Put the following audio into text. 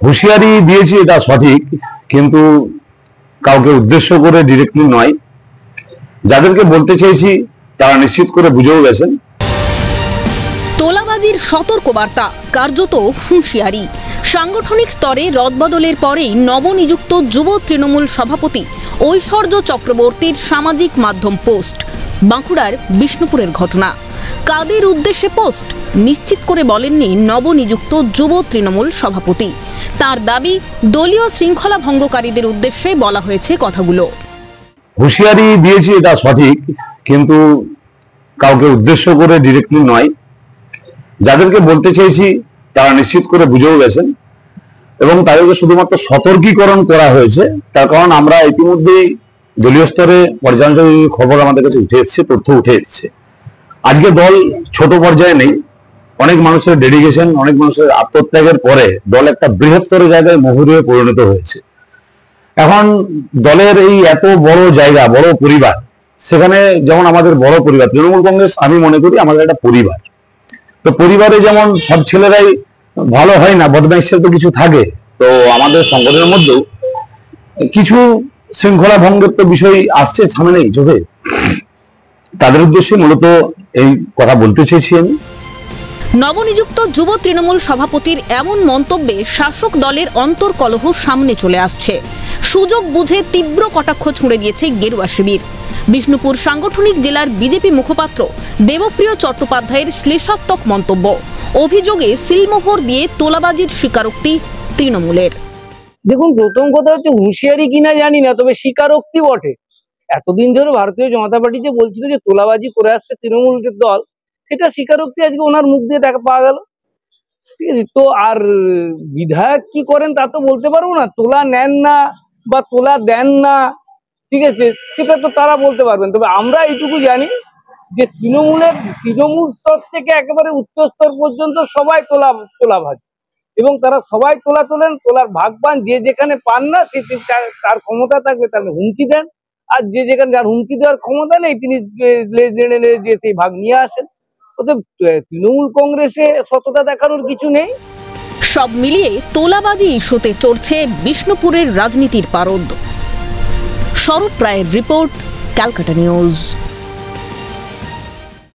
হুঁশিয়ারি দিয়েছি এটা সঠিক, কিন্তু কাউকে উদ্দেশ্য করে ডিরেক্টলি নয়। যাদেরকে বলতে চাইছি তারা নিশ্চিত করে বুঝেও গেছেন। তোলাবাজির সতর্কবার্তা, কার্যত হুঁশিয়ারি। সাংগঠনিক স্তরে রদবদলের পরেই নবনিযুক্ত যুব তৃণমূল সভাপতি ঐশ্বর্য চক্রবর্তীর সামাজিক মাধ্যম পোস্ট। বাঁকুড়ার বিষ্ণুপুরের ঘটনা। কাদের উদ্দেশ্যে পোস্ট নিশ্চিত করে বলেননি নবনিযুক্ত যুব তৃণমূল সভাপতি। তার দাবি, দলীয় শৃঙ্খলা ভঙ্গকারীদের উদ্দেশ্যে বলা হয়েছে কথাগুলো। হুঁশিয়ারি দিয়েছি এটা সঠিক, কিন্তু কাউকে উদ্দেশ্য করে ডিরেক্টলি নয়। যাদেরকে বলতে চাইছি তারা নিশ্চিত করে বুঝেও গেছেন এবং তাদেরকে শুধুমাত্র সতর্কীকরণ করা হয়েছে। তার কারণ আমরা ইতিমধ্যেই দলীয় স্তরে পর্যালোচনা খবর আমাদের কাছে উঠে এসছে, তথ্য উঠে এসছে। আজকে দল ছোট পর্যায়ে নেই, অনেক মানুষের ডেডিকেশন, অনেক মানুষের আত্মত্যাগের পরে দল একটা বৃহত্তর জায়গায় মহুর হয়ে পরিণত হয়েছে। এখন দলের এই এত বড় জায়গা, বড় পরিবার, সেখানে যেমন আমাদের বড় পরিবার তৃণমূল কংগ্রেস, আমি মনে করি আমাদের একটা পরিবার। তো পরিবারে যেমন সব ছেলেরাই ভালো হয় না, বদমাইশের তো কিছু থাকে। তো আমাদের সংগঠনের মধ্যেও কিছু শৃঙ্খলা ভঙ্গের তো বিষয় আসছে সামনেই চোখে। তাদের উদ্দেশ্যে মূলত এই কথা বলতে চেয়েছি আমি। নবনিযুক্ত যুব তৃণমূল সভাপতির এমন মন্তব্যে শাসক দলের অন্তর্কলহ সামনে চলে আসছে। সুযোগ বুঝে তীব্র কটাক্ষ ছুঁড়ে দিয়েছে গেরুয়া শিবির। বিষ্ণুপুর সাংগঠনিক জেলার বিজেপি মুখপাত্র দেবপ্রিয় চট্টোপাধ্যায়ের শ্লেষাত্মক মন্তব্য। অভিযোগে সিলমোহর দিয়ে তোলাবাজির স্বীকারোক্তি তৃণমূলের। দেখুন, প্রথম কথা হচ্ছে হুঁশিয়ারি কিনা জানি না, তবে স্বীকারোক্তি বটে। এতদিন ধরে ভারতীয় জনতা পার্টি যে বলছিল যে তোলাবাজি করে আসছে তৃণমূলের দল, সেটা স্বীকারোক্তি আজকে ওনার মুখ দিয়ে দেখা পাওয়া গেল। ঠিক আছে, তো আর বিধায়ক কি করেন তা তো বলতে পারবো না। তোলা নেন না বা তোলা দেন না, ঠিক আছে, সেটা তো তারা বলতে পারবেন। তবে আমরা এইটুকু জানি যে তৃণমূল স্তর থেকে একেবারে উচ্চ স্তর পর্যন্ত সবাই তোলাবাজি, এবং তারা সবাই তোলেন, তোলার ভাগ পান। যে যেখানে পান না, তার ক্ষমতা থাকবে তাহলে হুমকি দেন, আর যে যেখানে যার হুমকি দেওয়ার ক্ষমতা নেই তিনি যে সেই ভাগ নিয়ে আসেন। অতএব তৃণমূল কংগ্রেসে সততা দেখানোর কিছু নেই। সব মিলিয়ে তোলাবাজি ইস্যুতে চড়ছে বিষ্ণুপুরের রাজনীতির পারদ। স্বরূপ রায়ের রিপোর্ট, ক্যালকাটা নিউজ।